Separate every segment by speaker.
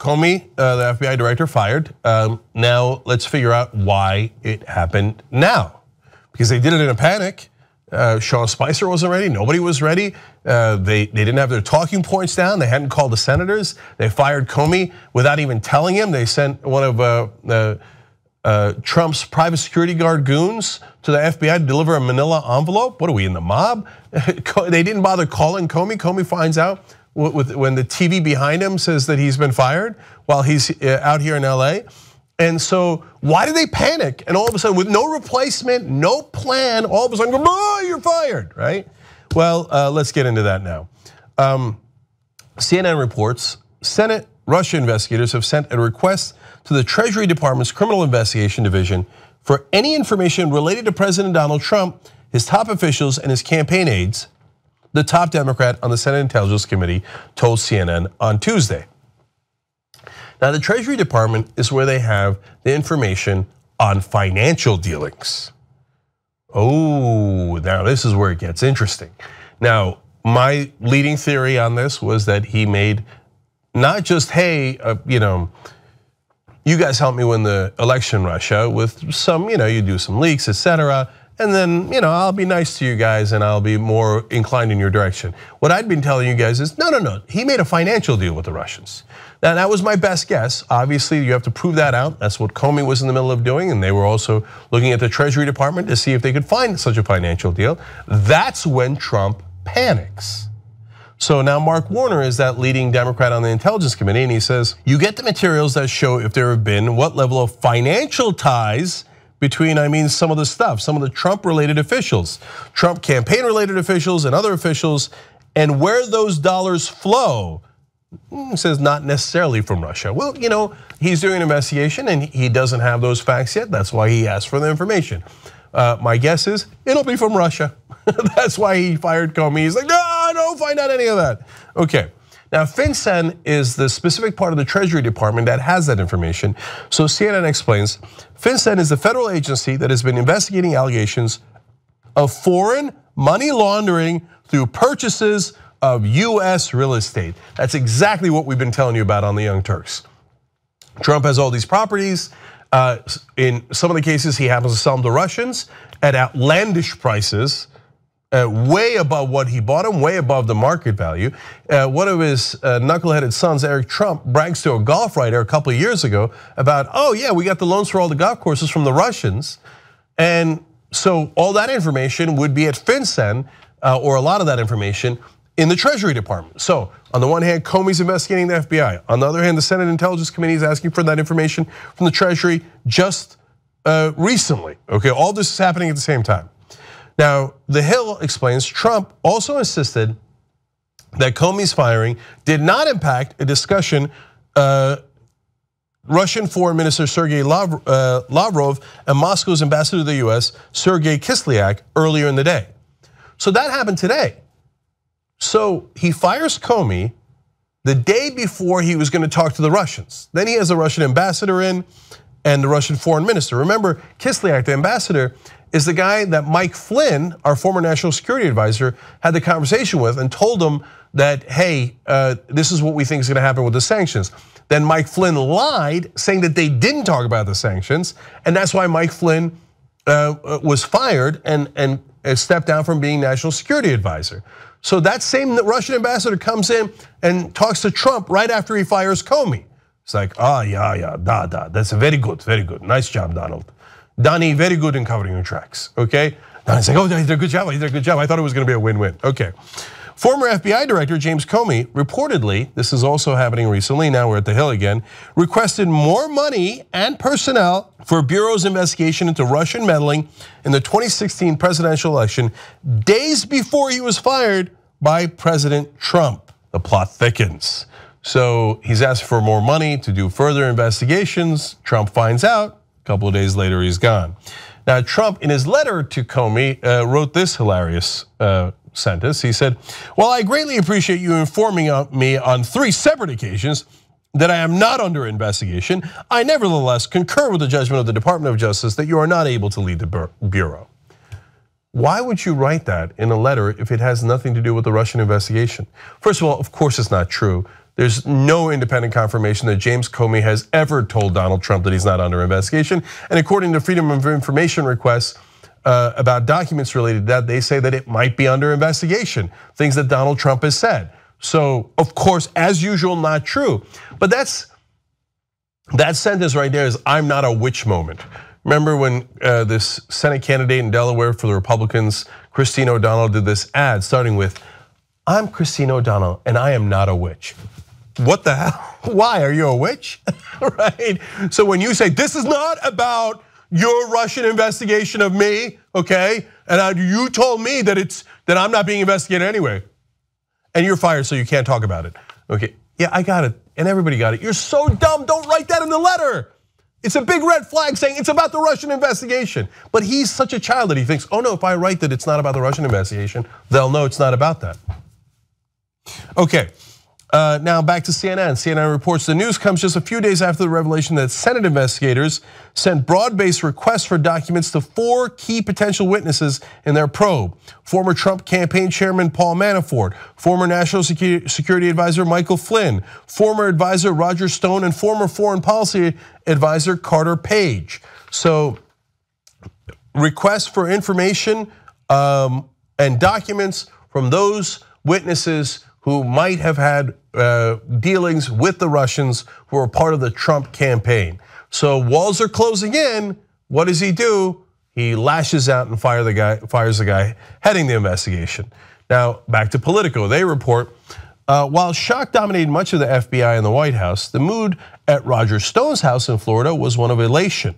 Speaker 1: Comey, the FBI director, fired. Now let's figure out why it happened now. Because they did it in a panic. Sean Spicer wasn't ready, nobody was ready. They didn't have their talking points down, they hadn't called the senators. They fired Comey without even telling him. They sent one of Trump's private security guard goons to the FBI to deliver a manila envelope. What are we, in the mob? They didn't bother calling Comey. Comey finds out when the TV behind him says that he's been fired while he's out here in LA. And so why did they panic? And all of a sudden, with no replacement, no plan, all of a sudden, oh, you're fired, right? Well, let's get into that now. CNN reports Senate Russia investigators have sent a request to the Treasury Department's Criminal Investigation Division for any information related to President Donald Trump, his top officials, and his campaign aides, the top Democrat on the Senate Intelligence Committee told CNN on Tuesday. Now, the Treasury Department is where they have the information on financial dealings. Oh, now this is where it gets interesting. Now, my leading theory on this was that he made not just, hey, you guys helped me win the election in Russia with some, you do some leaks, etc. And then, I'll be nice to you guys and I'll be more inclined in your direction. What I'd been telling you guys is, no, he made a financial deal with the Russians. Now, that was my best guess. Obviously, you have to prove that out. That's what Comey was in the middle of doing, and they were also looking at the Treasury Department to see if they could find such a financial deal. That's when Trump panics. So now Mark Warner is that leading Democrat on the Intelligence Committee, and he says, you get the materials that show if there have been what level of financial ties between, some of the stuff, some of the Trump-related officials, Trump campaign-related officials and other officials, and where those dollars flow. He says not necessarily from Russia. Well, he's doing an investigation and he doesn't have those facts yet. That's why he asked for the information. My guess is it'll be from Russia. That's why he fired Comey. He's like, no, I don't find out any of that. Okay. Now, FinCEN is the specific part of the Treasury Department that has that information. So CNN explains, FinCEN is the federal agency that has been investigating allegations of foreign money laundering through purchases of US real estate. That's exactly what we've been telling you about on the Young Turks. Trump has all these properties. In some of the cases, he happens to sell them to Russians at outlandish prices, way above what he bought them, way above the market value. One of his knuckleheaded sons, Eric Trump, brags to a golf writer a couple of years ago about, oh yeah, we got the loans for all the golf courses from the Russians. And so all that information would be at FinCEN, or a lot of that information, in the Treasury Department. So on the one hand, Comey's investigating the FBI. On the other hand, the Senate Intelligence Committee is asking for that information from the Treasury just recently. Okay, all this is happening at the same time. Now, The Hill explains Trump also insisted that Comey's firing did not impact a discussion Russian Foreign Minister Sergei Lavrov and Moscow's ambassador to the US, Sergei Kislyak, earlier in the day. So that happened today. So he fires Comey the day before he was going to talk to the Russians. Then he has the Russian ambassador in and the Russian foreign minister. Remember, Kislyak, the ambassador, is the guy that Mike Flynn, our former national security advisor, had the conversation with and told him that, hey, this is what we think is going to happen with the sanctions. Then Mike Flynn lied, saying that they didn't talk about the sanctions, and that's why Mike Flynn was fired and stepped down from being national security advisor. So that same Russian ambassador comes in and talks to Trump right after he fires Comey. It's like, yeah, that's very good. Nice job, Donald. Donnie, very good in covering your tracks, okay? Donnie's like, oh, he did a good job, I thought it was gonna be a win-win, okay. Former FBI Director James Comey reportedly, this is also happening recently, now we're at the Hill again, requested more money and personnel for Bureau's investigation into Russian meddling in the 2016 presidential election, days before he was fired by President Trump. The plot thickens. So he's asked for more money to do further investigations. Trump finds out, a couple of days later he's gone. Now Trump, in his letter to Comey, wrote this hilarious sentence. He said, well, I greatly appreciate you informing me on 3 separate occasions that I am not under investigation. I nevertheless concur with the judgment of the Department of Justice that you are not able to lead the Bureau. Why would you write that in a letter if it has nothing to do with the Russian investigation? First of all, of course it's not true. There's no independent confirmation that James Comey has ever told Donald Trump that he's not under investigation. And according to Freedom of Information requests about documents related to that, they say that it might be under investigation, things that Donald Trump has said. So, of course, as usual, not true. But that sentence right there is "I'm not a witch" moment. Remember when this Senate candidate in Delaware for the Republicans, Christine O'Donnell, did this ad starting with, "I'm Christine O'Donnell and I am not a witch." What the hell? Why, are you a witch? Right? So when you say this is not about your Russian investigation of me, okay? And you told me that I'm not being investigated anyway. And you're fired so you can't talk about it. Okay, yeah, I got it, and everybody got it. You're so dumb, don't write that in the letter. It's a big red flag saying it's about the Russian investigation. But he's such a child that he thinks, oh no, if I write that it's not about the Russian investigation, they'll know it's not about that. Okay, now back to CNN. CNN reports the news comes just a few days after the revelation that Senate investigators sent broad-based requests for documents to 4 key potential witnesses in their probe. Former Trump campaign chairman Paul Manafort, former National Security Advisor Michael Flynn, former advisor Roger Stone, and former foreign policy advisor Carter Page. So requests for information and documents from those witnesses who might have had dealings with the Russians who were part of the Trump campaign. So walls are closing in. What does he do? He lashes out and fires the guy heading the investigation. Now back to Politico. They report, while shock dominated much of the FBI and the White House, the mood at Roger Stone's house in Florida was one of elation.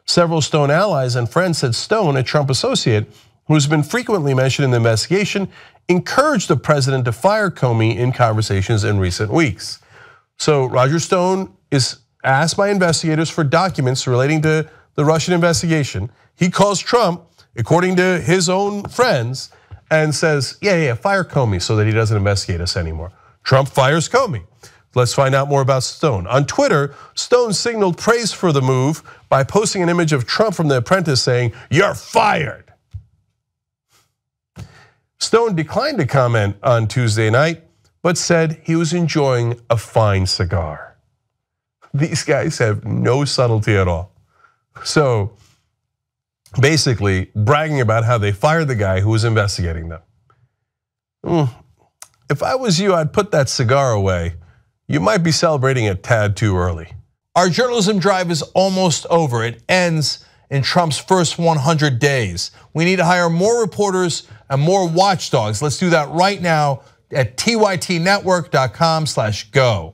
Speaker 1: Several Stone allies and friends said Stone, a Trump associate who's been frequently mentioned in the investigation, encouraged the president to fire Comey in conversations in recent weeks. So Roger Stone is asked by investigators for documents relating to the Russian investigation. He calls Trump, according to his own friends, and says, yeah, fire Comey so that he doesn't investigate us anymore. Trump fires Comey. Let's find out more about Stone. On Twitter, Stone signaled praise for the move by posting an image of Trump from The Apprentice saying, "You're fired." Stone declined to comment on Tuesday night, but said he was enjoying a fine cigar. These guys have no subtlety at all. So basically bragging about how they fired the guy who was investigating them. If I was you, I'd put that cigar away. You might be celebrating a tad too early.
Speaker 2: Our journalism drive is almost over. It ends in Trump's first 100 days. We need to hire more reporters and more watchdogs. Let's do that right now at tytnetwork.com/go.